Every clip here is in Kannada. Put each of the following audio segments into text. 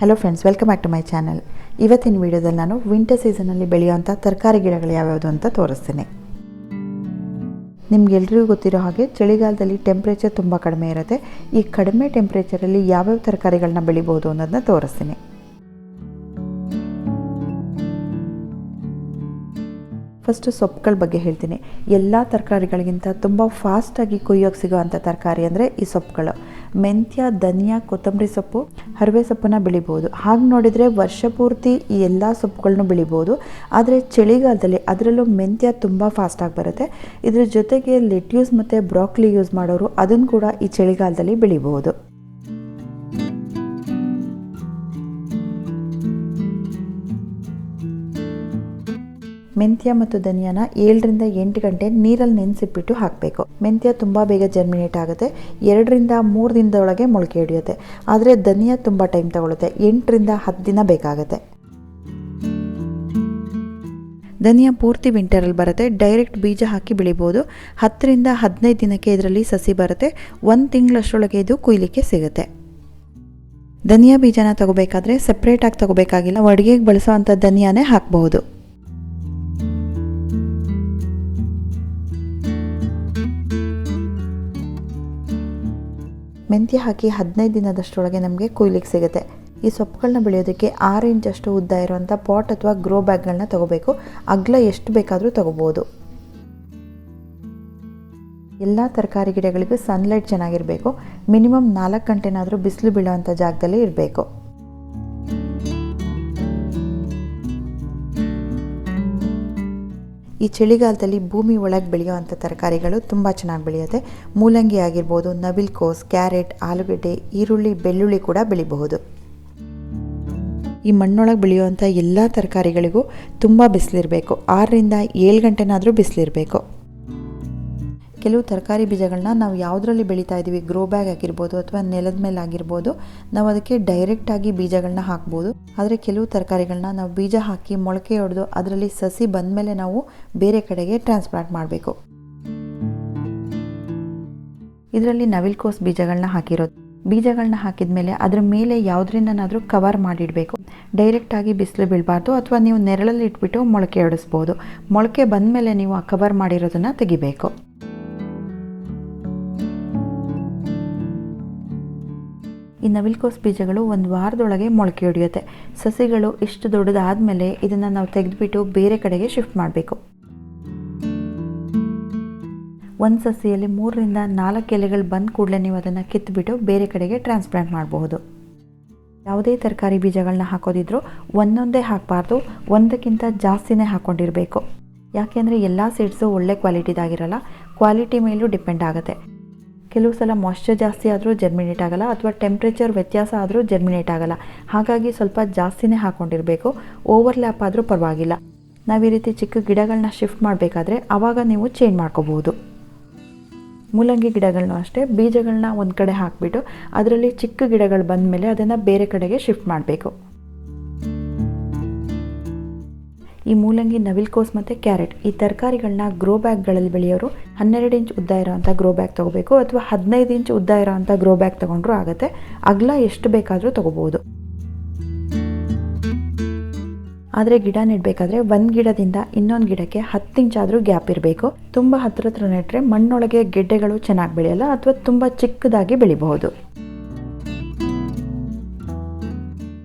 Hello friends, welcome back to my channel. ಇವತ್ತಿನ ವಿಡಿಯೋದಲ್ಲಿ ನಾನು ವಿಂಟರ್ ಸೀಸನಲ್ಲಿ ಬೆಳೆಯುವಂಥ ತರಕಾರಿ ಗಿಡಗಳು ಯಾವ್ಯಾವುದು ಅಂತ ತೋರಿಸ್ತೀನಿ. ನಿಮ್ಗೆಲ್ರಿಗೂ ಗೊತ್ತಿರೋ ಹಾಗೆ ಚಳಿಗಾಲದಲ್ಲಿ ಟೆಂಪ್ರೇಚರ್ ತುಂಬ ಕಡಿಮೆ ಇರುತ್ತೆ. ಈ ಕಡಿಮೆ ಟೆಂಪ್ರೇಚರಲ್ಲಿ ಯಾವ್ಯಾವ ತರಕಾರಿಗಳನ್ನ ಬೆಳಿಬೋದು ಅನ್ನೋದನ್ನ ತೋರಿಸ್ತೀನಿ. ಫಸ್ಟು ಸೊಪ್ಪುಗಳ ಬಗ್ಗೆ ಹೇಳ್ತೀನಿ. ಎಲ್ಲ ತರಕಾರಿಗಳಿಗಿಂತ ತುಂಬ ಫಾಸ್ಟಾಗಿ ಕೊಯ್ಯೋಕ್ಕೆ ಸಿಗೋವಂಥ ತರಕಾರಿ ಅಂದರೆ ಈ ಸೊಪ್ಪುಗಳು. ಮೆಂತ್ಯ, ಧನಿಯಾ, ಕೊತ್ತಂಬರಿ ಸೊಪ್ಪು, ಹರಿವೆ ಸೊಪ್ಪನ್ನ ಬೆಳಿಬೋದು. ಹಾಗೆ ನೋಡಿದರೆ ವರ್ಷ ಪೂರ್ತಿ ಈ ಎಲ್ಲ ಸೊಪ್ಪುಗಳನ್ನೂ ಬೆಳಿಬೋದು. ಆದರೆ ಚಳಿಗಾಲದಲ್ಲಿ ಅದರಲ್ಲೂ ಮೆಂತ್ಯ ತುಂಬ ಫಾಸ್ಟಾಗಿ ಬರುತ್ತೆ. ಇದ್ರ ಜೊತೆಗೆ ಲೆಟ್ಯೂಸ್ ಮತ್ತು ಬ್ರಾಕ್ಲಿ ಯೂಸ್ ಮಾಡೋರು ಅದನ್ನು ಕೂಡ ಈ ಚಳಿಗಾಲದಲ್ಲಿ ಬೆಳಿಬೋದು. ಮೆಂತ್ಯ ಮತ್ತು ಧನಿಯಾನ 7 ರಿಂದ 8 ಗಂಟೆ ನೀರಲ್ಲಿ ನೆನೆಸಿಬಿಟ್ಟು ಹಾಕಬೇಕು. ಮೆಂತ್ಯ ತುಂಬ ಬೇಗ ಜರ್ಮಿನೇಟ್ ಆಗುತ್ತೆ. 2 ರಿಂದ 3 ದಿನದೊಳಗೆ ಮೊಳಕೆ ಹಿಡಿಯುತ್ತೆ. ಆದರೆ ಧನಿಯಾ ತುಂಬ ಟೈಮ್ ತಗೊಳುತ್ತೆ. 8 ರಿಂದ 10 ದಿನ ಬೇಕಾಗುತ್ತೆ. ಧನಿಯಾ ಪೂರ್ತಿ ವಿಂಟರಲ್ಲಿ ಬರುತ್ತೆ. ಡೈರೆಕ್ಟ್ ಬೀಜ ಹಾಕಿ ಬೆಳಿಬೋದು. 10 ರಿಂದ 15 ದಿನಕ್ಕೆ ಇದರಲ್ಲಿ ಸಸಿ ಬರುತ್ತೆ. 1 ತಿಂಗಳಷ್ಟರೊಳಗೆ ಇದು ಕುಯ್ಲಿಕ್ಕೆ ಸಿಗುತ್ತೆ. ಧನಿಯಾ ಬೀಜನ ತಗೋಬೇಕಾದ್ರೆ ಸಪ್ರೇಟಾಗಿ ತಗೋಬೇಕಾಗಿಲ್ಲ. ಅಡುಗೆಗೆ ಬಳಸೋ ಅಂಥ ಧನಿಯಾನೇ ಹಾಕಬಹುದು. ಮೆಂತ್ಯ ಹಾಕಿ 15 ದಿನದಷ್ಟರೊಳಗೆ ನಮಗೆ ಕುಯ್ಲಿಕ್ಕೆ ಸಿಗುತ್ತೆ. ಈ ಸೊಪ್ಪುಗಳನ್ನ ಬೆಳೆಯೋದಕ್ಕೆ 6 ಇಂಚಷ್ಟು ಉದ್ದ ಇರುವಂಥ ಪಾಟ್ ಅಥವಾ ಗ್ರೋ ಬ್ಯಾಗ್ಗಳನ್ನ ತಗೋಬೇಕು. ಅಗಲ ಎಷ್ಟು ಬೇಕಾದರೂ ತಗೋಬೋದು. ಎಲ್ಲ ತರಕಾರಿ ಗಿಡಗಳಿಗೂ ಸನ್ಲೈಟ್ ಚೆನ್ನಾಗಿರಬೇಕು. ಮಿನಿಮಮ್ 4 ಗಂಟೆನಾದರೂ ಬಿಸಿಲು ಬೀಳೋವಂಥ ಜಾಗದಲ್ಲಿ ಇರಬೇಕು. ಈ ಚಳಿಗಾಲದಲ್ಲಿ ಭೂಮಿ ಒಳಗೆ ಬೆಳೆಯುವಂಥ ತರಕಾರಿಗಳು ತುಂಬ ಚೆನ್ನಾಗಿ ಬೆಳೆಯುತ್ತೆ. ಮೂಲಂಗಿ ಆಗಿರ್ಬೋದು, ನವಿಲುಕೋಸು, ಕ್ಯಾರೆಟ್, ಆಲೂಗಡ್ಡೆ, ಈರುಳ್ಳಿ, ಬೆಳ್ಳುಳ್ಳಿ ಕೂಡ ಬೆಳಿಬಹುದು. ಈ ಮಣ್ಣೊಳಗೆ ಬೆಳೆಯುವಂಥ ಎಲ್ಲ ತರಕಾರಿಗಳಿಗೂ ತುಂಬ ಬಿಸಿಲಿರಬೇಕು. 6 ರಿಂದ 7 ಗಂಟೆನಾದರೂ ಬಿಸಿಲಿರಬೇಕು. ಕೆಲವು ತರಕಾರಿ ಬೀಜಗಳನ್ನ ನಾವು ಯಾವುದರಲ್ಲಿ ಬೆಳೀತಾ ಇದ್ದೀವಿ, ಗ್ರೋ ಬ್ಯಾಗ್ ಆಗಿರ್ಬೋದು ಅಥವಾ ನೆಲದ ಮೇಲೆ ಆಗಿರ್ಬೋದು, ನಾವು ಅದಕ್ಕೆ ಡೈರೆಕ್ಟಾಗಿ ಬೀಜಗಳನ್ನ ಹಾಕ್ಬೋದು. ಆದರೆ ಕೆಲವು ತರಕಾರಿಗಳನ್ನ ನಾವು ಬೀಜ ಹಾಕಿ ಮೊಳಕೆ ಹೊಡೆದು ಅದರಲ್ಲಿ ಸಸಿ ಬಂದಮೇಲೆ ನಾವು ಬೇರೆ ಕಡೆಗೆ ಟ್ರಾನ್ಸ್ಪ್ಲಾಂಟ್ ಮಾಡಬೇಕು. ಇದರಲ್ಲಿ ನವಿಲುಕೋಸು ಬೀಜಗಳನ್ನ ಹಾಕಿರೋದು. ಬೀಜಗಳನ್ನ ಹಾಕಿದ ಮೇಲೆ ಅದರ ಮೇಲೆ ಯಾವುದರಿಂದನಾದರೂ ಕವರ್ ಮಾಡಿಡಬೇಕು. ಡೈರೆಕ್ಟಾಗಿ ಬಿಸಿಲು ಬೀಳಬಾರ್ದು. ಅಥವಾ ನೀವು ನೆರಳಲ್ಲಿ ಇಟ್ಬಿಟ್ಟು ಮೊಳಕೆ ಹೊಡಿಸ್ಬೋದು. ಮೊಳಕೆ ಬಂದಮೇಲೆ ನೀವು ಆ ಕವರ್ ಮಾಡಿರೋದನ್ನು ತೆಗಿಬೇಕು. ಈ ನವಿಲುಕೋಸು ಬೀಜಗಳು 1 ವಾರದೊಳಗೆ ಮೊಳಕೆ ಹೊಡೆಯುತ್ತೆ. ಸಸಿಗಳು ಇಷ್ಟು ದೊಡ್ಡದಾದಮೇಲೆ ಇದನ್ನು ನಾವು ತೆಗೆದುಬಿಟ್ಟು ಬೇರೆ ಕಡೆಗೆ ಶಿಫ್ಟ್ ಮಾಡಬೇಕು. ಒಂದು ಸಸಿಯಲ್ಲಿ 3 ರಿಂದ 4 ಎಲೆಗಳು ಬಂದ ಕೂಡಲೇ ನೀವು ಅದನ್ನು ಕಿತ್ತುಬಿಟ್ಟು ಬೇರೆ ಕಡೆಗೆ ಟ್ರಾನ್ಸ್ಪ್ಲಾಂಟ್ ಮಾಡಬಹುದು. ಯಾವುದೇ ತರಕಾರಿ ಬೀಜಗಳನ್ನ ಹಾಕೋದಿದ್ರೂ ಒಂದೊಂದೇ ಹಾಕಬಾರ್ದು, ಒಂದಕ್ಕಿಂತ ಜಾಸ್ತಿನೇ ಹಾಕ್ಕೊಂಡಿರಬೇಕು. ಯಾಕೆಂದರೆ ಎಲ್ಲ ಸೀಡ್ಸು ಒಳ್ಳೆ ಕ್ವಾಲಿಟಿದಾಗಿರಲ್ಲ. ಕ್ವಾಲಿಟಿ ಮೇಲೂ ಡಿಪೆಂಡ್ ಆಗುತ್ತೆ. ಕೆಲವು ಸಲ ಮಾಯ್ಶ್ಚರ್ ಜಾಸ್ತಿ ಆದರೂ ಜರ್ಮಿನೇಟ್ ಆಗಲ್ಲ, ಅಥವಾ ಟೆಂಪ್ರೇಚರ್ ವ್ಯತ್ಯಾಸ ಆದರೂ ಜರ್ಮಿನೇಟ್ ಆಗಲ್ಲ. ಹಾಗಾಗಿ ಸ್ವಲ್ಪ ಜಾಸ್ತಿನೇ ಹಾಕ್ಕೊಂಡಿರಬೇಕು. ಓವರ್ಲ್ಯಾಪ್ ಆದರೂ ಪರವಾಗಿಲ್ಲ. ನಾವು ಈ ರೀತಿ ಚಿಕ್ಕ ಗಿಡಗಳನ್ನ ಶಿಫ್ಟ್ ಮಾಡಬೇಕಾದ್ರೆ ಆವಾಗ ನೀವು ಚೇಂಜ್ ಮಾಡ್ಕೋಬಹುದು. ಮೂಲಂಗಿ ಗಿಡಗಳನ್ನೂ ಅಷ್ಟೇ ಬೀಜಗಳನ್ನ ಒಂದು ಕಡೆ ಹಾಕಿಬಿಟ್ಟು ಅದರಲ್ಲಿ ಚಿಕ್ಕ ಗಿಡಗಳು ಬಂದ ಮೇಲೆ ಅದನ್ನು ಬೇರೆ ಕಡೆಗೆ ಶಿಫ್ಟ್ ಮಾಡಬೇಕು. ಈ ಮೂಲಂಗಿ, ನವಿಲುಕೋಸು ಮತ್ತು ಕ್ಯಾರೆಟ್ ಈ ತರಕಾರಿಗಳನ್ನ ಗ್ರೋ ಬ್ಯಾಗ್ಗಳಲ್ಲಿ ಬೆಳೆಯೋರು 12 ಇಂಚ್ ಉದ್ದ ಇರೋವಂಥ ಗ್ರೋ ಬ್ಯಾಗ್ ತೊಗೋಬೇಕು. ಅಥವಾ 15 ಇಂಚ್ ಉದ್ದ ಇರೋವಂಥ ಗ್ರೋ ಬ್ಯಾಗ್ ತೊಗೊಂಡ್ರೂ ಆಗುತ್ತೆ. ಅಗಲ ಎಷ್ಟು ಬೇಕಾದರೂ ತೊಗೋಬೋದು. ಆದರೆ ಗಿಡ ನೆಡಬೇಕಾದ್ರೆ ಒಂದು ಗಿಡದಿಂದ ಇನ್ನೊಂದು ಗಿಡಕ್ಕೆ 10 ಇಂಚಾದರೂ ಗ್ಯಾಪ್ ಇರಬೇಕು. ತುಂಬ ಹತ್ರ ನೆಟ್ಟರೆ ಮಣ್ಣೊಳಗೆ ಗೆಡ್ಡೆಗಳು ಚೆನ್ನಾಗಿ ಬೆಳೆಯಲ್ಲ, ಅಥವಾ ತುಂಬ ಚಿಕ್ಕದಾಗಿ ಬೆಳಿಬಹುದು.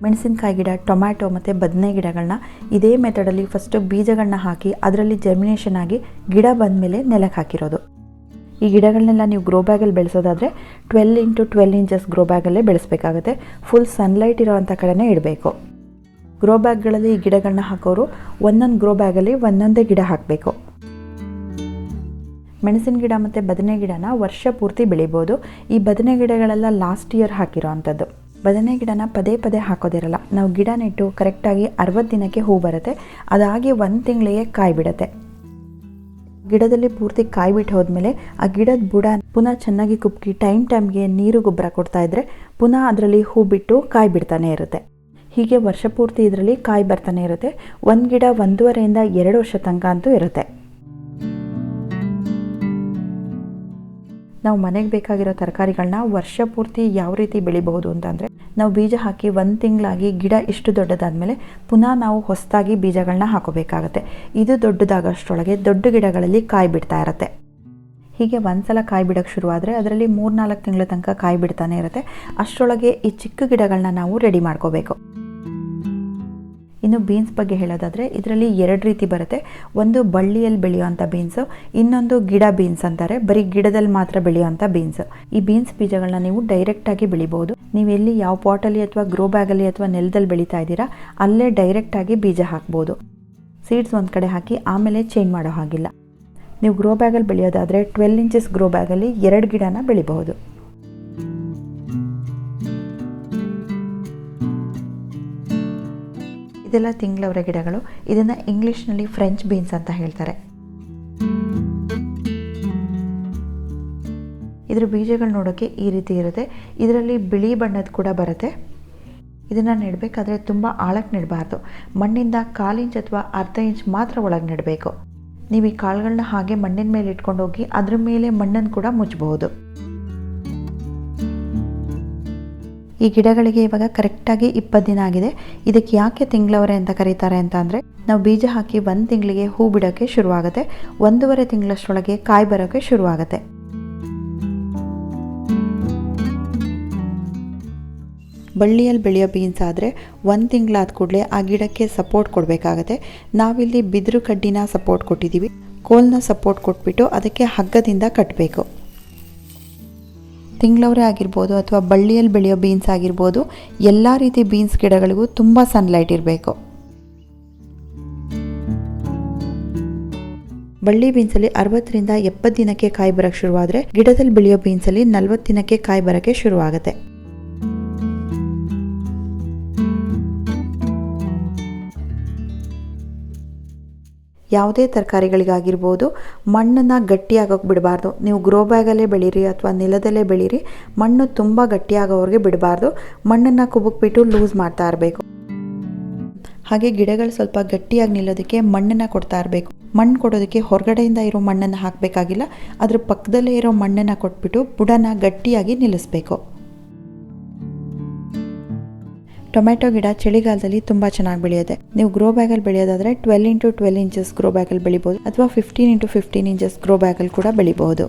ಮೆಣಸಿನಕಾಯಿ ಗಿಡ, ಟೊಮ್ಯಾಟೊ ಮತ್ತು ಬದನೆ ಗಿಡಗಳನ್ನ ಇದೇ ಮೆಥಡಲ್ಲಿ ಫಸ್ಟು ಬೀಜಗಳನ್ನ ಹಾಕಿ ಅದರಲ್ಲಿ ಜರ್ಮಿನೇಷನ್ ಆಗಿ ಗಿಡ ಬಂದ ಮೇಲೆ ನೆಲಕ್ಕೆ ಹಾಕಿರೋದು. ಈ ಗಿಡಗಳನ್ನೆಲ್ಲ ನೀವು ಗ್ರೋ ಬ್ಯಾಗಲ್ಲಿ ಬೆಳೆಸೋದಾದರೆ 12 × 12 ಇಂಚಸ್ ಗ್ರೋ ಬ್ಯಾಗಲ್ಲೇ ಬೆಳೆಸಬೇಕಾಗುತ್ತೆ. ಫುಲ್ ಸನ್ಲೈಟ್ ಇರೋವಂಥ ಕಡೆನೇ ಇಡಬೇಕು. ಗ್ರೋ ಬ್ಯಾಗ್ಗಳಲ್ಲಿ ಈ ಗಿಡಗಳನ್ನ ಹಾಕೋರು ಒಂದೊಂದು ಗ್ರೋ ಬ್ಯಾಗಲ್ಲಿ ಒಂದೊಂದೇ ಗಿಡ ಹಾಕಬೇಕು. ಮೆಣಸಿನ ಗಿಡ ಮತ್ತು ಬದನೆ ಗಿಡನ ವರ್ಷ ಪೂರ್ತಿ ಬೆಳಿಬೋದು. ಈ ಬದನೆ ಗಿಡಗಳೆಲ್ಲ ಲಾಸ್ಟ್ ಇಯರ್ ಹಾಕಿರೋ ಅಂಥದ್ದು. ಬದನೆ ಗಿಡನ ಪದೇ ಪದೇ ಹಾಕೋದಿರಲ್ಲ. ನಾವು ಗಿಡ ನೆಟ್ಟು ಕರೆಕ್ಟಾಗಿ 60 ದಿನಕ್ಕೆ ಹೂ ಬರುತ್ತೆ. ಅದಾಗಿ 1 ತಿಂಗಳಿಗೆ ಕಾಯಿ ಬಿಡುತ್ತೆ. ಗಿಡದಲ್ಲಿ ಪೂರ್ತಿ ಕಾಯಿ ಬಿಟ್ಟು ಹೋದ್ಮೇಲೆ ಆ ಗಿಡದ ಬುಡ ಪುನಃ ಚೆನ್ನಾಗಿ ಕುಪ್ಪಿ ಟೈಮ್ಗೆ ನೀರು ಗೊಬ್ಬರ ಕೊಡ್ತಾ ಇದ್ರೆ ಪುನಃ ಅದರಲ್ಲಿ ಹೂ ಬಿಟ್ಟು ಕಾಯಿ ಬಿಡ್ತಾನೆ ಇರುತ್ತೆ. ಹೀಗೆ ವರ್ಷ ಪೂರ್ತಿ ಇದರಲ್ಲಿ ಕಾಯಿ ಬರ್ತಾನೆ ಇರುತ್ತೆ. ಒಂದು ಗಿಡ 1.5 ರಿಂದ 2 ವರ್ಷ ತನಕ ಅಂತೂ ಇರುತ್ತೆ. ನಾವು ಮನೆಗೆ ಬೇಕಾಗಿರೋ ತರಕಾರಿಗಳನ್ನ ವರ್ಷ ಪೂರ್ತಿ ಯಾವ ರೀತಿ ಬೆಳಿಬಹುದು ಅಂತಂದರೆ, ನಾವು ಬೀಜ ಹಾಕಿ 1 ತಿಂಗಳಾಗಿ ಗಿಡ ಇಷ್ಟು ದೊಡ್ಡದಾದಮೇಲೆ ಪುನಃ ನಾವು ಹೊಸದಾಗಿ ಬೀಜಗಳನ್ನ ಹಾಕೋಬೇಕಾಗತ್ತೆ. ಇದು ದೊಡ್ಡದಾಗೋಷ್ಟರೊಳಗೆ ದೊಡ್ಡ ಗಿಡಗಳಲ್ಲಿ ಕಾಯಿ ಬಿಡ್ತಾ ಇರುತ್ತೆ. ಹೀಗೆ ಒಂದ್ಸಲ ಕಾಯಿ ಬಿಡೋಕ್ಕೆ ಶುರುವಾದರೆ ಅದರಲ್ಲಿ 3-4 ತಿಂಗಳ ತನಕ ಕಾಯಿ ಬಿಡ್ತಾನೆ ಇರುತ್ತೆ. ಅಷ್ಟರೊಳಗೆ ಈ ಚಿಕ್ಕ ಗಿಡಗಳನ್ನ ನಾವು ರೆಡಿ ಮಾಡ್ಕೋಬೇಕು. ಇನ್ನು ಬೀನ್ಸ್ ಬಗ್ಗೆ ಹೇಳೋದಾದರೆ ಇದರಲ್ಲಿ 2 ರೀತಿ ಬರುತ್ತೆ. ಒಂದು ಬಳ್ಳಿಯಲ್ಲಿ ಬೆಳೆಯುವಂಥ ಬೀನ್ಸು, ಇನ್ನೊಂದು ಗಿಡ ಬೀನ್ಸ್ ಅಂತಾರೆ, ಬರೀ ಗಿಡದಲ್ಲಿ ಮಾತ್ರ ಬೆಳೆಯುವಂಥ ಬೀನ್ಸ್. ಈ ಬೀನ್ಸ್ ಬೀಜಗಳನ್ನ ನೀವು ಡೈರೆಕ್ಟಾಗಿ ಬೆಳಿಬೋದು. ನೀವು ಎಲ್ಲಿ ಯಾವ ಪಾಟಲ್ಲಿ ಅಥವಾ ಗ್ರೋ ಬ್ಯಾಗಲ್ಲಿ ಅಥವಾ ನೆಲದಲ್ಲಿ ಬೆಳೀತಾ ಇದ್ದೀರಾ ಅಲ್ಲೇ ಡೈರೆಕ್ಟಾಗಿ ಬೀಜ ಹಾಕ್ಬೋದು. ಸೀಡ್ಸ್ ಒಂದು ಕಡೆ ಹಾಕಿ ಆಮೇಲೆ ಚೇಂಜ್ ಮಾಡೋ ಹಾಗಿಲ್ಲ. ನೀವು ಗ್ರೋ ಬ್ಯಾಗಲ್ಲಿ ಬೆಳೆಯೋದಾದರೆ 12 ಇಂಚಸ್ ಗ್ರೋ ಬ್ಯಾಗಲ್ಲಿ 2 ಗಿಡನ ಬೆಳಿಬಹುದು. ಇದೆಲ್ಲ ತಿಂಗಳವರೆ ಗಿಡಗಳು. ಇದನ್ನು ಇಂಗ್ಲೀಷ್ನಲ್ಲಿ ಫ್ರೆಂಚ್ ಬೀನ್ಸ್ ಅಂತ ಹೇಳ್ತಾರೆ. ಇದರ ಬೀಜಗಳು ನೋಡೋಕ್ಕೆ ಈ ರೀತಿ ಇರುತ್ತೆ. ಇದರಲ್ಲಿ ಬಿಳಿ ಬಣ್ಣದ ಕೂಡ ಬರುತ್ತೆ. ಇದನ್ನು ನೆಡಬೇಕಾದ್ರೆ ತುಂಬ ಆಳಕ್ಕೆ ನೆಡಬಾರ್ದು. ಮಣ್ಣಿಂದ 1/4 ಇಂಚ್ ಅಥವಾ ಅರ್ಧ ಇಂಚ್ ಮಾತ್ರ ಒಳಗೆ ನೆಡಬೇಕು. ನೀವು ಈ ಕಾಳುಗಳನ್ನ ಹಾಗೆ ಮಣ್ಣಿನ ಮೇಲೆ ಇಟ್ಕೊಂಡು ಹೋಗಿ ಅದ್ರ ಮೇಲೆ ಮಣ್ಣನ್ನು ಕೂಡ ಮುಚ್ಚಬಹುದು. ಈ ಗಿಡಗಳಿಗೆ ಇವಾಗ ಕರೆಕ್ಟಾಗಿ 20 ದಿನ ಆಗಿದೆ. ಇದಕ್ಕೆ ಯಾಕೆ ತಿಂಗಳವರೆ ಅಂತ ಕರೀತಾರೆ ಅಂತ ಅಂದರೆ, ನಾವು ಬೀಜ ಹಾಕಿ 1 ತಿಂಗಳಿಗೆ ಹೂ ಬಿಡೋಕ್ಕೆ ಶುರುವಾಗುತ್ತೆ. 1.5 ತಿಂಗಳಷ್ಟರೊಳಗೆ ಕಾಯಿ ಬರೋಕ್ಕೆ ಶುರುವಾಗುತ್ತೆ. ಬಳ್ಳಿಯಲ್ಲಿ ಬೆಳೆಯೋ ಬೀನ್ಸ್ ಆದರೆ 1 ತಿಂಗಳಾದ ಕೂಡಲೇ ಆ ಗಿಡಕ್ಕೆ ಸಪೋರ್ಟ್ ಕೊಡಬೇಕಾಗತ್ತೆ. ನಾವಿಲ್ಲಿ ಬಿದಿರು ಕಡ್ಡಿನ ಸಪೋರ್ಟ್ ಕೊಟ್ಟಿದ್ದೀವಿ. ಕೋಲ್ನ ಸಪೋರ್ಟ್ ಕೊಟ್ಬಿಟ್ಟು ಅದಕ್ಕೆ ಹಗ್ಗದಿಂದ ಕಟ್ಟಬೇಕು. ತಿಂಗಳವರೆ ಆಗಿರ್ಬೋದು ಅಥವಾ ಬಳ್ಳಿಯಲ್ಲಿ ಬೆಳೆಯೋ ಬೀನ್ಸ್ ಆಗಿರ್ಬೋದು, ಎಲ್ಲ ರೀತಿ ಬೀನ್ಸ್ ಗಿಡಗಳಿಗೂ ತುಂಬ ಸನ್ಲೈಟ್ ಇರಬೇಕು. ಬಳ್ಳಿ ಬೀನ್ಸಲ್ಲಿ 60ರಿಂದ 70 ದಿನಕ್ಕೆ ಕಾಯಿ ಬರೋಕ್ಕೆ ಶುರುವಾದರೆ, ಗಿಡದಲ್ಲಿ ಬೆಳೆಯೋ ಬೀನ್ಸಲ್ಲಿ 40 ದಿನಕ್ಕೆ ಕಾಯಿ ಬರೋಕ್ಕೆ ಶುರುವಾಗುತ್ತೆ. ಯಾವುದೇ ತರಕಾರಿಗಳಿಗಾಗಿರ್ಬೋದು ಮಣ್ಣನ್ನು ಗಟ್ಟಿಯಾಗೋಕ್ಕೆ ಬಿಡಬಾರ್ದು. ನೀವು ಗ್ರೋ ಬ್ಯಾಗಲ್ಲೇ ಬೆಳೀರಿ ಅಥವಾ ನೆಲದಲ್ಲೇ ಬೆಳೀರಿ, ಮಣ್ಣು ತುಂಬ ಗಟ್ಟಿಯಾಗೋವರೆಗೆ ಬಿಡಬಾರ್ದು. ಮಣ್ಣನ್ನು ಕುಬುಕ್ಬಿಟ್ಟು ಲೂಸ್ ಮಾಡ್ತಾ ಇರಬೇಕು. ಹಾಗೆ ಗಿಡಗಳು ಸ್ವಲ್ಪ ಗಟ್ಟಿಯಾಗಿ ನಿಲ್ಲೋದಕ್ಕೆ ಮಣ್ಣನ್ನು ಕೊಡ್ತಾ ಇರಬೇಕು. ಮಣ್ಣು ಕೊಡೋದಕ್ಕೆ ಹೊರಗಡೆಯಿಂದ ಇರೋ ಮಣ್ಣನ್ನು ಹಾಕಬೇಕಾಗಿಲ್ಲ, ಅದ್ರ ಪಕ್ಕದಲ್ಲೇ ಇರೋ ಮಣ್ಣನ್ನು ಕೊಟ್ಬಿಟ್ಟು ಬುಡನ ಗಟ್ಟಿಯಾಗಿ ನಿಲ್ಲಿಸಬೇಕು. ಟೊಮೆಟೊ ಗಿಡ ಚಳಿಗಾಲದಲ್ಲಿ ತುಂಬ ಚೆನ್ನಾಗಿ ಬೆಳೆಯುತ್ತೆ. ನೀವು ಗ್ರೋ ಬ್ಯಾಗಲ್ಲಿ ಬೆಳೆಯೋದಾದರೆ 12 ಇಂಟು 12 ಇಂಚಸ್ ಗ್ರೋ ಬ್ಯಾಗಲ್ಲಿ ಬೆಳಿಬೋದು ಅಥವಾ 15 ಇಂಟು 15 ಇಂಚಸ್ ಗ್ರೋ ಬ್ಯಾಗಲ್ಲಿ ಕೂಡ ಬೆಳಿಬಹುದು.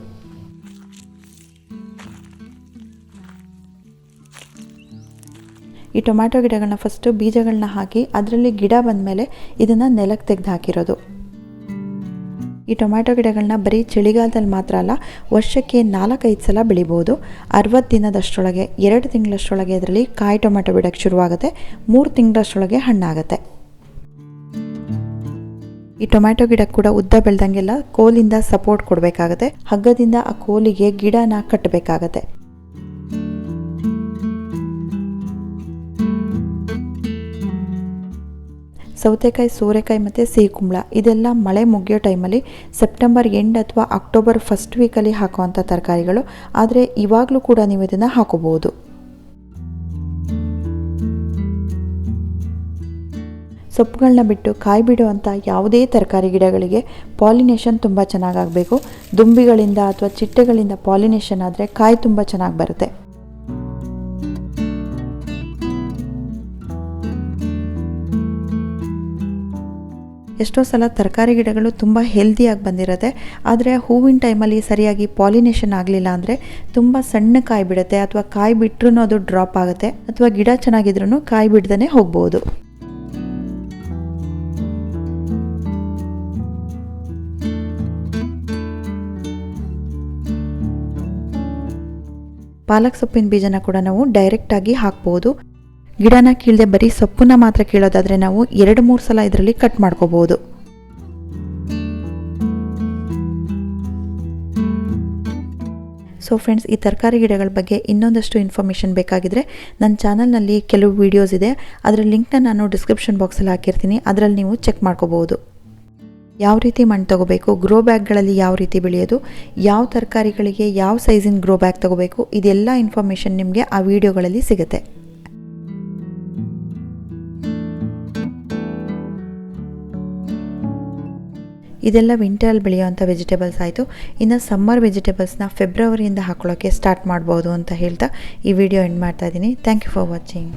ಈ ಟೊಮ್ಯಾಟೊ ಗಿಡಗಳನ್ನ ಫಸ್ಟು ಬೀಜಗಳನ್ನ ಹಾಕಿ ಅದರಲ್ಲಿ ಗಿಡ ಬಂದಮೇಲೆ ಇದನ್ನು ನೆಲಕ್ಕೆ ತೆಗೆದು ಹಾಕಿರೋದು. ಈ ಟೊಮ್ಯಾಟೊ ಗಿಡಗಳನ್ನ ಬರೀ ಚಳಿಗಾಲದಲ್ಲಿ ಮಾತ್ರ ಅಲ್ಲ, ವರ್ಷಕ್ಕೆ 4-5 ಸಲ ಬೆಳಿಬೋದು. 60 ದಿನದಷ್ಟರೊಳಗೆ 2 ತಿಂಗಳಷ್ಟರೊಳಗೆ ಅದರಲ್ಲಿ ಕಾಯಿ ಟೊಮ್ಯಾಟೊ ಬಿಡೋಕ್ಕೆ ಶುರುವಾಗುತ್ತೆ. 3 ತಿಂಗಳಷ್ಟರೊಳಗೆ ಹಣ್ಣಾಗುತ್ತೆ. ಈ ಟೊಮ್ಯಾಟೊ ಗಿಡಕ್ಕೆ ಕೂಡ ಉದ್ದ ಬೆಳೆದಂಗೆಲ್ಲ ಕೋಲಿಂದ ಸಪೋರ್ಟ್ ಕೊಡಬೇಕಾಗತ್ತೆ. ಹಗ್ಗದಿಂದ ಆ ಕೋಲಿಗೆ ಗಿಡನ ಕಟ್ಟಬೇಕಾಗತ್ತೆ. ಸೌತೆಕಾಯಿ, ಸೋರೆಕಾಯಿ ಮತ್ತು ಸಿಹಿ ಕುಂಬಳ ಇದೆಲ್ಲ ಮಳೆ ಮುಗಿಯೋ ಟೈಮಲ್ಲಿ ಸೆಪ್ಟೆಂಬರ್ ಎಂಡ್ ಅಥವಾ ಅಕ್ಟೋಬರ್ ಫಸ್ಟ್ ವೀಕಲ್ಲಿ ಹಾಕುವಂಥ ತರಕಾರಿಗಳು. ಆದರೆ ಇವಾಗಲೂ ಕೂಡ ನೀವು ಇದನ್ನು ಹಾಕೋಬಹುದು. ಸೊಪ್ಪುಗಳನ್ನ ಬಿಟ್ಟು ಕಾಯಿ ಬಿಡುವಂಥ ಯಾವುದೇ ತರಕಾರಿ ಗಿಡಗಳಿಗೆ ಪಾಲಿನೇಷನ್ ತುಂಬ ಚೆನ್ನಾಗಾಗಬೇಕು. ದುಂಬಿಗಳಿಂದ ಅಥವಾ ಚಿಟ್ಟೆಗಳಿಂದ ಪಾಲಿನೇಷನ್ ಆದರೆ ಕಾಯಿ ತುಂಬ ಚೆನ್ನಾಗಿ ಬರುತ್ತೆ. ಎಷ್ಟೋ ಸಲ ತರಕಾರಿ ಗಿಡಗಳು ತುಂಬ ಹೆಲ್ದಿಯಾಗಿ ಬಂದಿರುತ್ತೆ, ಆದರೆ ಹೂವಿನ ಟೈಮಲ್ಲಿ ಸರಿಯಾಗಿ ಪಾಲಿನೇಷನ್ ಆಗಲಿಲ್ಲ ಅಂದರೆ ತುಂಬ ಸಣ್ಣ ಕಾಯಿ ಬಿಡುತ್ತೆ, ಅಥವಾ ಕಾಯಿ ಬಿಟ್ಟರೂ ಅದು ಡ್ರಾಪ್ ಆಗುತ್ತೆ, ಅಥವಾ ಗಿಡ ಚೆನ್ನಾಗಿದ್ರೂ ಕಾಯಿ ಬಿಡ್ದೇ ಹೋಗ್ಬೋದು. ಪಾಲಕ್ ಸೊಪ್ಪಿನ ಬೀಜನ ಕೂಡ ನಾವು ಡೈರೆಕ್ಟಾಗಿ ಹಾಕ್ಬೋದು. ಗಿಡನ ಕೀಳದೆ ಬರೀ ಸೊಪ್ಪನ್ನ ಮಾತ್ರ ಕೀಳೋದಾದರೆ ನಾವು 2-3 ಸಲ ಇದರಲ್ಲಿ ಕಟ್ ಮಾಡ್ಕೋಬಹುದು. ಸೊ ಫ್ರೆಂಡ್ಸ್, ಈ ತರಕಾರಿ ಗಿಡಗಳ ಬಗ್ಗೆ ಇನ್ನೊಂದಷ್ಟು ಇನ್ಫಾರ್ಮೇಷನ್ ಬೇಕಾಗಿದ್ದರೆ ನನ್ನ ಚಾನಲ್ನಲ್ಲಿ ಕೆಲವು ವೀಡಿಯೋಸ್ ಇದೆ, ಅದರ ಲಿಂಕ್ನ ನಾನು ಡಿಸ್ಕ್ರಿಪ್ಷನ್ ಬಾಕ್ಸಲ್ಲಿ ಹಾಕಿರ್ತೀನಿ, ಅದರಲ್ಲಿ ನೀವು ಚೆಕ್ ಮಾಡ್ಕೋಬಹುದು. ಯಾವ ರೀತಿ ಮಣ್ಣು ತಗೋಬೇಕು, ಗ್ರೋ ಬ್ಯಾಗ್ಗಳಲ್ಲಿ ಯಾವ ರೀತಿ ಬೆಳೆಯೋದು, ಯಾವ ತರಕಾರಿಗಳಿಗೆ ಯಾವ ಸೈಜಿನ ಗ್ರೋ ಬ್ಯಾಗ್ ತಗೋಬೇಕು, ಇದೆಲ್ಲ ಇನ್ಫಾರ್ಮೇಷನ್ ನಿಮಗೆ ಆ ವಿಡಿಯೋಗಳಲ್ಲಿ ಸಿಗುತ್ತೆ. ಇದೆಲ್ಲ ವಿಂಟರಲ್ಲಿ ಬೆಳೆಯುವಂಥ ವೆಜಿಟೇಬಲ್ಸ್ ಆಯಿತು. ಇನ್ನು ಸಮ್ಮರ್ ವೆಜಿಟೇಬಲ್ಸ್ನ ಫೆಬ್ರವರಿಯಿಂದ ಹಾಕೊಳ್ಳೋಕ್ಕೆ ಸ್ಟಾರ್ಟ್ ಮಾಡ್ಬೋದು ಅಂತ ಹೇಳ್ತಾ ಈ ವಿಡಿಯೋ ಎಂಡ್ ಮಾಡ್ತಾ ಇದ್ದೀನಿ. Thank you for watching.